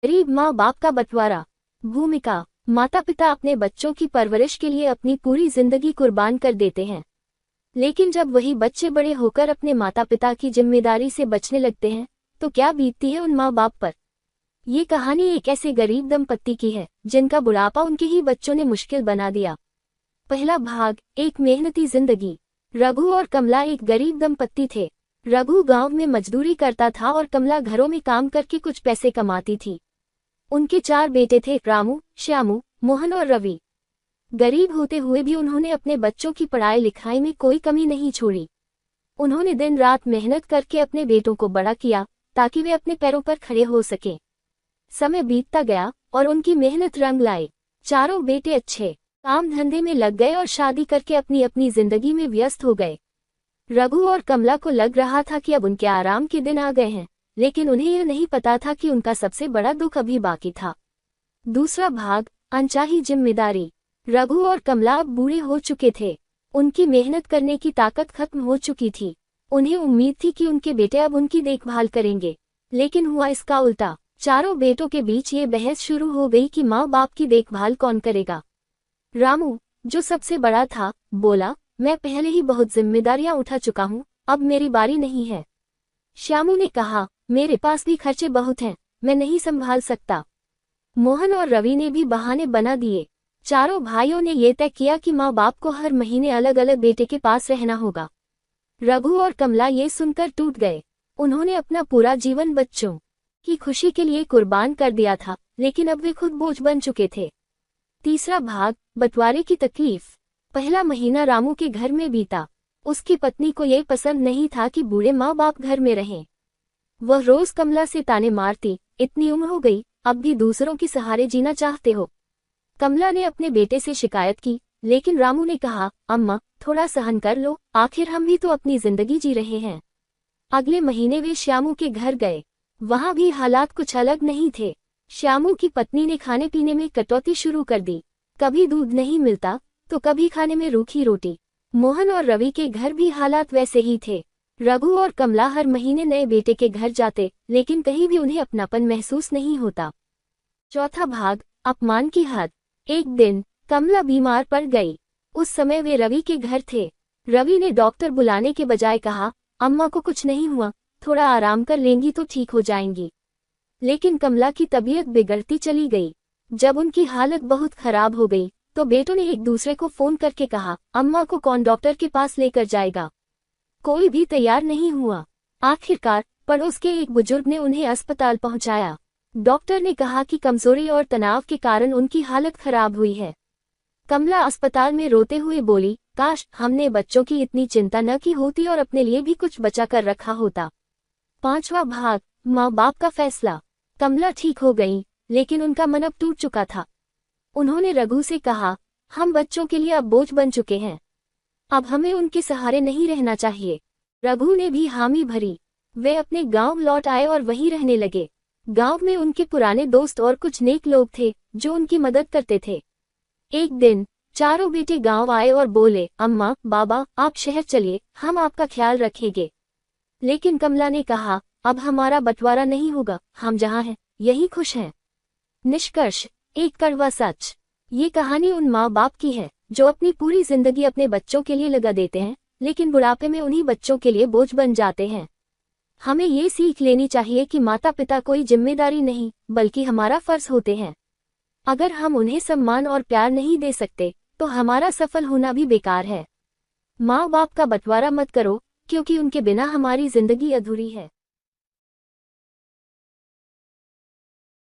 गरीब माँ बाप का बंटवारा। भूमिका। माता पिता अपने बच्चों की परवरिश के लिए अपनी पूरी जिंदगी कुर्बान कर देते हैं, लेकिन जब वही बच्चे बड़े होकर अपने माता पिता की जिम्मेदारी से बचने लगते हैं तो क्या बीतती है उन माँ बाप पर। ये कहानी एक ऐसे गरीब दंपत्ति की है जिनका बुढ़ापा उनके ही बच्चों ने मुश्किल बना दिया। पहला भाग, एक मेहनती जिंदगी। रघु और कमला एक गरीब दंपत्ति थे। रघु गांव में मजदूरी करता था और कमला घरों में काम करके कुछ पैसे कमाती थी। उनके 4 बेटे थे, रामू, श्यामू, मोहन और रवि। गरीब होते हुए भी उन्होंने अपने बच्चों की पढ़ाई लिखाई में कोई कमी नहीं छोड़ी। उन्होंने दिन रात मेहनत करके अपने बेटों को बड़ा किया ताकि वे अपने पैरों पर खड़े हो सकें। समय बीतता गया और उनकी मेहनत रंग लाई। चारों बेटे अच्छे काम धंधे में लग गए और शादी करके अपनी अपनी जिंदगी में व्यस्त हो गए। रघु और कमला को लग रहा था कि अब उनके आराम के दिन आ गए हैं, लेकिन उन्हें यह नहीं पता था कि उनका सबसे बड़ा दुख अभी बाकी था। दूसरा भाग, अनचाही जिम्मेदारी। रघु और कमला अब बूढ़े हो चुके थे। उनकी मेहनत करने की ताकत खत्म हो चुकी थी। उन्हें उम्मीद थी कि उनके बेटे अब उनकी देखभाल करेंगे, लेकिन हुआ इसका उल्टा। चारों बेटों के बीच ये बहस शुरू हो गई कि माँ बाप की देखभाल कौन करेगा। रामू, जो सबसे बड़ा था, बोला, मैं पहले ही बहुत जिम्मेदारियां उठा चुका हूँ, अब मेरी बारी नहीं है। श्यामू ने कहा, मेरे पास भी खर्चे बहुत हैं, मैं नहीं संभाल सकता। मोहन और रवि ने भी बहाने बना दिए। चारों भाइयों ने ये तय किया कि माँ बाप को हर महीने अलग अलग बेटे के पास रहना होगा। रघु और कमला ये सुनकर टूट गए। उन्होंने अपना पूरा जीवन बच्चों की खुशी के लिए कुर्बान कर दिया था, लेकिन अब वे खुद बोझ बन चुके थे। तीसरा भाग, बंटवारे की तकलीफ। पहला महीना रामू के घर में बीता। उसकी पत्नी को ये पसंद नहीं था कि बूढ़े माँ बाप घर में रहें। वह रोज कमला से ताने मारती, इतनी उम्र हो गई, अब भी दूसरों के सहारे जीना चाहते हो। कमला ने अपने बेटे से शिकायत की, लेकिन रामू ने कहा, अम्मा, थोड़ा सहन कर लो, आखिर हम भी तो अपनी जिंदगी जी रहे हैं। अगले महीने वे श्यामू के घर गए। वहां भी हालात कुछ अलग नहीं थे। श्यामू की पत्नी ने खाने पीने में कटौती शुरू कर दी। कभी दूध नहीं मिलता तो कभी खाने में रूखी रोटी। मोहन और रवि के घर भी हालात वैसे ही थे। रघु और कमला हर महीने नए बेटे के घर जाते, लेकिन कहीं भी उन्हें अपनापन महसूस नहीं होता। चौथा भाग, अपमान की हद। एक दिन कमला बीमार पड़ गई। उस समय वे रवि के घर थे। रवि ने डॉक्टर बुलाने के बजाय कहा, अम्मा को कुछ नहीं हुआ, थोड़ा आराम कर लेंगी तो ठीक हो जाएंगी। लेकिन कमला की तबीयत बिगड़ती चली गई। जब उनकी हालत बहुत खराब हो गई तो बेटों ने एक दूसरे को फोन करके कहा, अम्मा को कौन डॉक्टर के पास लेकर जाएगा। कोई भी तैयार नहीं हुआ। आखिरकार पड़ोस के एक बुजुर्ग ने उन्हें अस्पताल पहुंचाया। डॉक्टर ने कहा कि कमजोरी और तनाव के कारण उनकी हालत खराब हुई है। कमला अस्पताल में रोते हुए बोली, काश हमने बच्चों की इतनी चिंता न की होती और अपने लिए भी कुछ बचा कर रखा होता। पांचवा भाग, माँ बाप का फैसला। कमला ठीक हो गई, लेकिन उनका मन अब टूट चुका था। उन्होंने रघु से कहा, हम बच्चों के लिए अब बोझ बन चुके हैं, अब हमें उनके सहारे नहीं रहना चाहिए। रघु ने भी हामी भरी। वे अपने गांव लौट आए और वहीं रहने लगे। गांव में उनके पुराने दोस्त और कुछ नेक लोग थे जो उनकी मदद करते थे। एक दिन चारों बेटे गांव आए और बोले, अम्मा, बाबा, आप शहर चलिए, हम आपका ख्याल रखेंगे। लेकिन कमला ने कहा, अब हमारा बंटवारा नहीं होगा, हम जहाँ हैं यही खुश हैं। निष्कर्ष, एक कड़वा सच। ये कहानी उन माँ बाप की है जो अपनी पूरी जिंदगी अपने बच्चों के लिए लगा देते हैं, लेकिन बुढ़ापे में उन्हीं बच्चों के लिए बोझ बन जाते हैं। हमें ये सीख लेनी चाहिए कि माता पिता कोई जिम्मेदारी नहीं, बल्कि हमारा फर्ज होते हैं। अगर हम उन्हें सम्मान और प्यार नहीं दे सकते तो हमारा सफल होना भी बेकार है। माँ बाप का बंटवारा मत करो, क्योंकि उनके बिना हमारी जिंदगी अधूरी है।